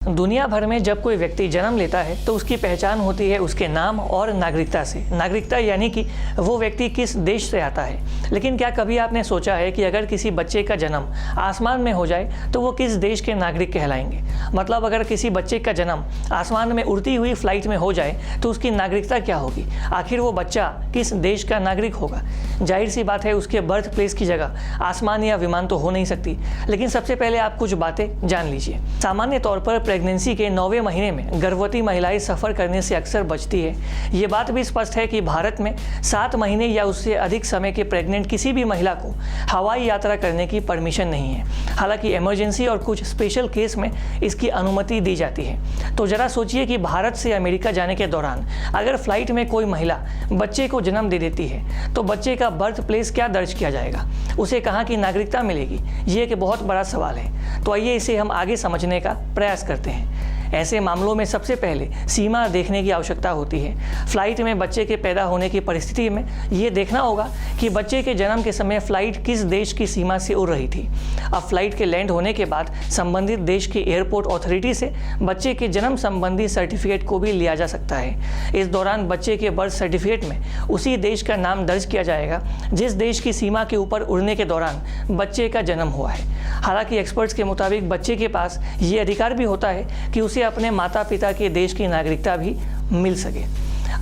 दुनिया भर में जब कोई व्यक्ति जन्म लेता है तो उसकी पहचान होती है उसके नाम और नागरिकता से। नागरिकता यानी कि वो व्यक्ति किस देश से आता है। लेकिन क्या कभी आपने सोचा है कि अगर किसी बच्चे का जन्म आसमान में हो जाए तो वो किस देश के नागरिक कहलाएंगे? मतलब अगर किसी बच्चे का जन्म आसमान में उड़ती हुई फ्लाइट में हो जाए तो उसकी नागरिकता क्या होगी? आखिर वो बच्चा किस देश का नागरिक होगा? जाहिर सी बात है उसके बर्थ प्लेस की जगह आसमान या विमान तो हो नहीं सकती। लेकिन सबसे पहले आप कुछ बातें जान लीजिए। सामान्य तौर पर प्रेगनेंसी के 9वें महीने में गर्भवती महिलाएं सफ़र करने से अक्सर बचती है। ये बात भी स्पष्ट है कि भारत में 7 महीने या उससे अधिक समय के प्रेग्नेंट किसी भी महिला को हवाई यात्रा करने की परमिशन नहीं है। हालांकि इमरजेंसी और कुछ स्पेशल केस में इसकी अनुमति दी जाती है। तो जरा सोचिए कि भारत से अमेरिका जाने के दौरान अगर फ्लाइट में कोई महिला बच्चे को जन्म दे देती है तो बच्चे का बर्थ प्लेस क्या दर्ज किया जाएगा? उसे कहाँ की नागरिकता मिलेगी? ये एक बहुत बड़ा सवाल है। तो आइए इसे हम आगे समझने का प्रयास करते हैं। ऐसे मामलों में सबसे पहले सीमा देखने की आवश्यकता होती है। फ्लाइट में बच्चे के पैदा होने की परिस्थिति में ये देखना होगा कि बच्चे के जन्म के समय फ्लाइट किस देश की सीमा से उड़ रही थी। अब फ्लाइट के लैंड होने के बाद संबंधित देश की एयरपोर्ट अथॉरिटी से बच्चे के जन्म संबंधी सर्टिफिकेट को भी लिया जा सकता है। इस दौरान बच्चे के बर्थ सर्टिफिकेट में उसी देश का नाम दर्ज किया जाएगा जिस देश की सीमा के ऊपर उड़ने के दौरान बच्चे का जन्म हुआ है। हालांकि एक्सपर्ट्स के मुताबिक बच्चे के पास ये अधिकार भी होता है कि उसे अपने माता पिता के देश की नागरिकता भी मिल सके।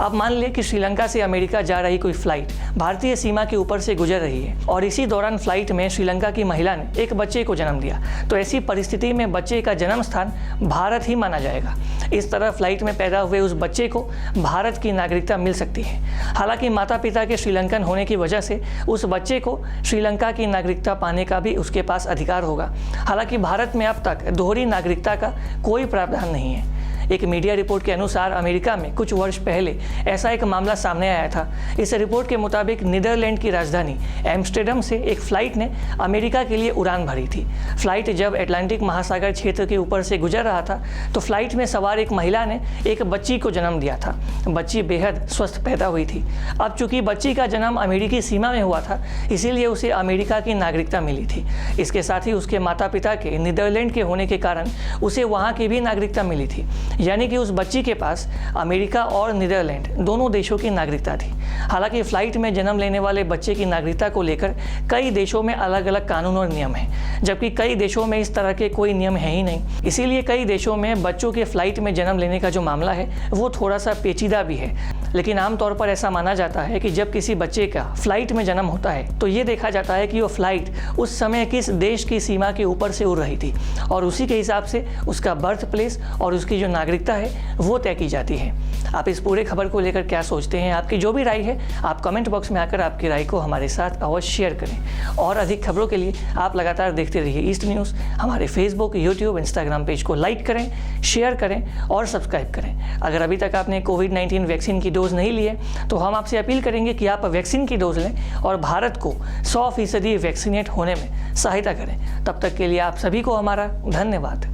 अब मान लें कि श्रीलंका से अमेरिका जा रही कोई फ्लाइट भारतीय सीमा के ऊपर से गुजर रही है और इसी दौरान फ्लाइट में श्रीलंका की महिला ने एक बच्चे को जन्म दिया, तो ऐसी परिस्थिति में बच्चे का जन्म स्थान भारत ही माना जाएगा। इस तरह फ्लाइट में पैदा हुए उस बच्चे को भारत की नागरिकता मिल सकती है। हालांकि माता पिता के श्रीलंकन होने की वजह से उस बच्चे को श्रीलंका की नागरिकता पाने का भी उसके पास अधिकार होगा। हालांकि भारत में अब तक दोहरी नागरिकता का कोई प्रावधान नहीं है। एक मीडिया रिपोर्ट के अनुसार अमेरिका में कुछ वर्ष पहले ऐसा एक मामला सामने आया था। इस रिपोर्ट के मुताबिक नीदरलैंड की राजधानी एम्स्टर्डम से एक फ्लाइट ने अमेरिका के लिए उड़ान भरी थी। फ्लाइट जब अटलांटिक महासागर क्षेत्र के ऊपर से गुजर रहा था तो फ्लाइट में सवार एक महिला ने एक बच्ची को जन्म दिया था। बच्ची बेहद स्वस्थ पैदा हुई थी। अब चूंकि बच्ची का जन्म अमेरिकी सीमा में हुआ था इसीलिए उसे अमेरिका की नागरिकता मिली थी। इसके साथ ही उसके माता पिता के नीदरलैंड के होने के कारण उसे वहाँ की भी नागरिकता मिली थी। यानी कि उस बच्ची के पास अमेरिका और नीदरलैंड दोनों देशों की नागरिकता थी। हालांकि फ्लाइट में जन्म लेने वाले बच्चे की नागरिकता को लेकर कई देशों में अलग अलग कानून और नियम हैं, जबकि कई देशों में इस तरह के कोई नियम है ही नहीं। इसीलिए कई देशों में बच्चों के फ्लाइट में जन्म लेने का जो मामला है वो थोड़ा सा पेचीदा भी है। लेकिन आमतौर पर ऐसा माना जाता है कि जब किसी बच्चे का फ्लाइट में जन्म होता है तो ये देखा जाता है कि वो फ्लाइट उस समय किस देश की सीमा के ऊपर से उड़ रही थी और उसी के हिसाब से उसका बर्थ प्लेस और उसकी जो नागरिकता है वो तय की जाती है। आप इस पूरे खबर को लेकर क्या सोचते हैं? आपकी जो भी राय है आप कमेंट बॉक्स में आकर आपकी राय को हमारे साथ अवश्य शेयर करें। और अधिक खबरों के लिए आप लगातार देखते रहिए ईस्ट न्यूज़। हमारे फेसबुक, यूट्यूब, इंस्टाग्राम पेज को लाइक करें, शेयर करें और सब्सक्राइब करें। अगर अभी तक आपने कोविड-19 वैक्सीन की डोज नहीं ली है तो हम आपसे अपील करेंगे कि आप वैक्सीन की डोज लें और भारत को 100% वैक्सीनेट होने में सहायता करें। तब तक के लिए आप सभी को हमारा धन्यवाद।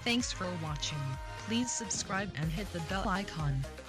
Thanks for watching. Please subscribe and hit the bell icon.